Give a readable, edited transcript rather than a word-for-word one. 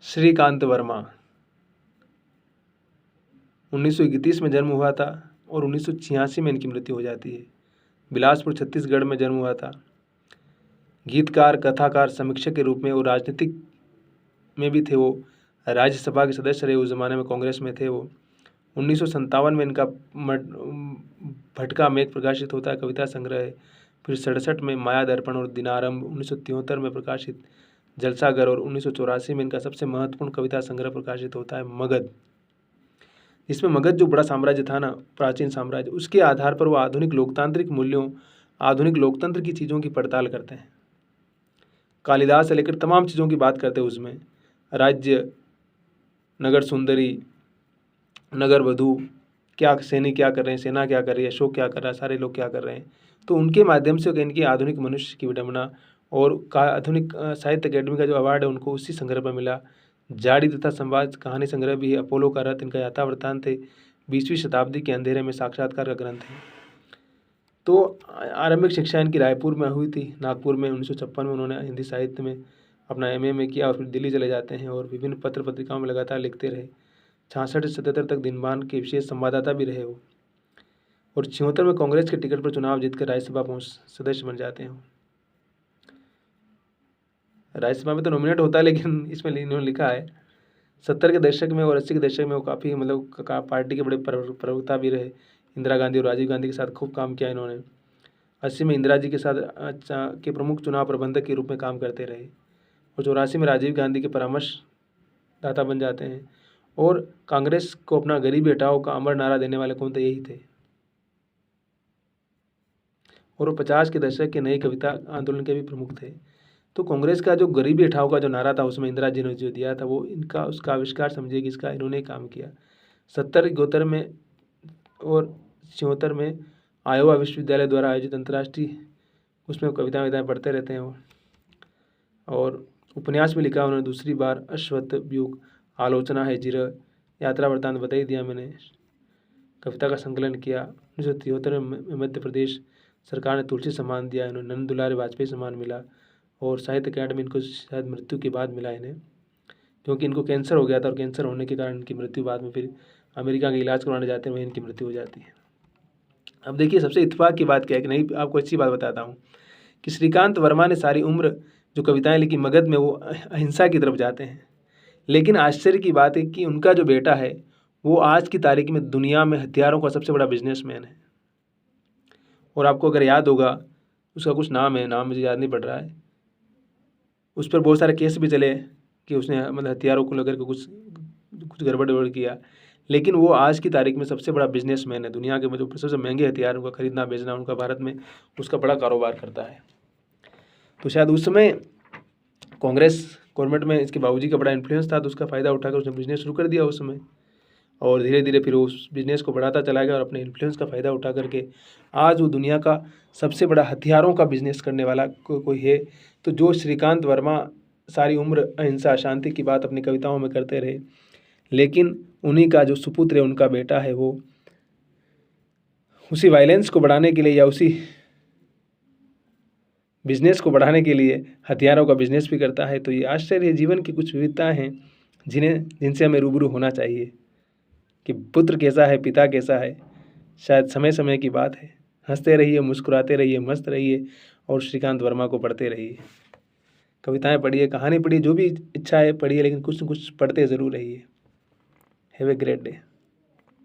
श्रीकांत वर्मा 1931 में जन्म हुआ था और 1986 में इनकी मृत्यु हो जाती है। बिलासपुर छत्तीसगढ़ में जन्म हुआ था। गीतकार, कथाकार, समीक्षक के रूप में और राजनीतिक में भी थे। वो राज्यसभा के सदस्य रहे, उस ज़माने में कांग्रेस में थे वो। 1957 में इनका भटका मेघ प्रकाशित होता है, कविता संग्रह है। फिर 67 में माया दर्पण और दिनारंभ, 1973 में प्रकाशित जलसागर और 1984 में इनका सबसे महत्वपूर्ण कविता संग्रह प्रकाशित होता है मगध। इसमें मगध जो बड़ा साम्राज्य था ना, प्राचीन साम्राज्य, उसके आधार पर वो आधुनिक लोकतांत्रिक मूल्यों, आधुनिक लोकतंत्र की चीज़ों की पड़ताल करते हैं। कालिदास से लेकर तमाम चीज़ों की बात करते हैं उसमें। राज्य, नगर सुंदरी, नगर वधू, क्या सैनिक क्या कर रहे हैं, सेना क्या कर रही है, अशोक क्या कर रहा है, सारे लोग क्या कर रहे हैं। तो उनके माध्यम से इनकी आधुनिक मनुष्य की विडंबना और आधुनिक साहित्य अकेडमी का जो अवार्ड है उनको उसी संग्रह पर मिला। जाड़ी तथा संवाद कहानी संग्रह भी है। अपोलो का रथ इनका यथावृत्तांत है। 20वीं शताब्दी के अंधेरे में साक्षात्कार का ग्रंथ है। तो आरंभिक शिक्षा इनकी रायपुर में हुई थी। नागपुर में 1956 में उन्होंने हिंदी साहित्य में अपना MA में किया और फिर दिल्ली चले जाते हैं और विभिन्न पत्र पत्रिकाओं में लगातार लिखते रहे। 66 से 77 तक दिनमान के विशेष संवाददाता भी रहे वो। और 76 में कांग्रेस के टिकट पर चुनाव जीतकर राज्यसभा सदस्य बन जाते हैं। राज्यसभा में तो नॉमिनेट होता है, लेकिन इसमें इन्होंने लिखा है 70 के दशक में और 80 के दशक में वो काफ़ी पार्टी के बड़े प्रवक्ता भी रहे। इंदिरा गांधी और राजीव गांधी के साथ खूब काम किया इन्होंने। 80 में इंदिरा जी के साथ के प्रमुख चुनाव प्रबंधक के रूप में काम करते रहे और 84 में राजीव गांधी के परामर्शदाता बन जाते हैं। और कांग्रेस को अपना गरीबी हटाओ का अमर नारा देने वाले कौन थे? यही थे। और वो 50 के दशक के नई कविता आंदोलन के भी प्रमुख थे। तो कांग्रेस का जो गरीबी हटाओ का जो नारा था उसमें इंदिरा जी ने जो दिया था वो उसका आविष्कार समझिए कि इसका इन्होंने काम किया। 70-71 में और 76 में आयोवा विश्वविद्यालय द्वारा आयोजित अंतर्राष्ट्रीय उसमें कविताएं पढ़ते रहते हैं वो। और उपन्यास में लिखा उन्होंने दूसरी बार अश्वत्थ व्यूह, आलोचना है जिर, यात्रा वृत्तांत बता ही दिया मैंने। कविता का संकलन किया। 1973 में मध्य प्रदेश सरकार ने तुलसी सम्मान दिया इन्होंने। नंद दुलारे वाजपेयी सम्मान मिला और साहित्य अकेडमी इनको शायद मृत्यु के बाद मिला इन्हें, क्योंकि इनको कैंसर हो गया था और कैंसर होने के कारण इनकी मृत्यु बाद में फिर अमेरिका का इलाज करवाने जाते हैं, वहीं इनकी मृत्यु हो जाती है। अब देखिए सबसे इत्तेफाक की बात क्या है कि नहीं, आपको अच्छी बात बताता हूँ कि श्रीकांत वर्मा ने सारी उम्र जो कविताएं लिखी मगध में वो अहिंसा की तरफ जाते हैं। लेकिन आश्चर्य की बात है कि उनका जो बेटा है वो आज की तारीख में दुनिया में हथियारों का सबसे बड़ा बिजनेसमैन है। और आपको अगर याद होगा उसका कुछ नाम है, नाम मुझे याद नहीं पड़ रहा है, उस पर बहुत सारे केस भी चले कि उसने मतलब हथियारों को लेकर के कुछ गड़बड़ किया। लेकिन वो आज की तारीख में सबसे बड़ा बिजनेसमैन है। दुनिया के जो सबसे महंगे हथियार उनका खरीदना बेचना उनका भारत में उसका बड़ा कारोबार करता है। तो शायद उस समय कांग्रेस गवर्नमेंट में इसके बाबूजी का बड़ा इन्फ्लुएंस था, तो उसका फ़ायदा उठाकर उसने बिजनेस शुरू कर दिया उस समय। और धीरे धीरे फिर उस बिज़नेस को बढ़ाता चला गया और अपने इन्फ्लुएंस का फ़ायदा उठा करके आज वो दुनिया का सबसे बड़ा हथियारों का बिजनेस करने वाला कोई है। तो जो श्रीकांत वर्मा सारी उम्र अहिंसा शांति की बात अपनी कविताओं में करते रहे, लेकिन उन्हीं का जो सुपुत्र है, उनका बेटा है, वो उसी वायलेंस को बढ़ाने के लिए या उसी बिजनेस को बढ़ाने के लिए हथियारों का बिजनेस भी करता है। तो ये आश्चर्य जीवन की कुछ विविधताएँ हैं जिनसे हमें रूबरू होना चाहिए कि पुत्र कैसा है, पिता कैसा है, शायद समय समय की बात है। हंसते रहिए, मुस्कुराते रहिए, मस्त रहिए और श्रीकांत वर्मा को पढ़ते रहिए। कविताएं पढ़िए, कहानी पढ़िए, जो भी इच्छा है पढ़िए, लेकिन कुछ न कुछ पढ़ते ज़रूर रहिए। Have a great day.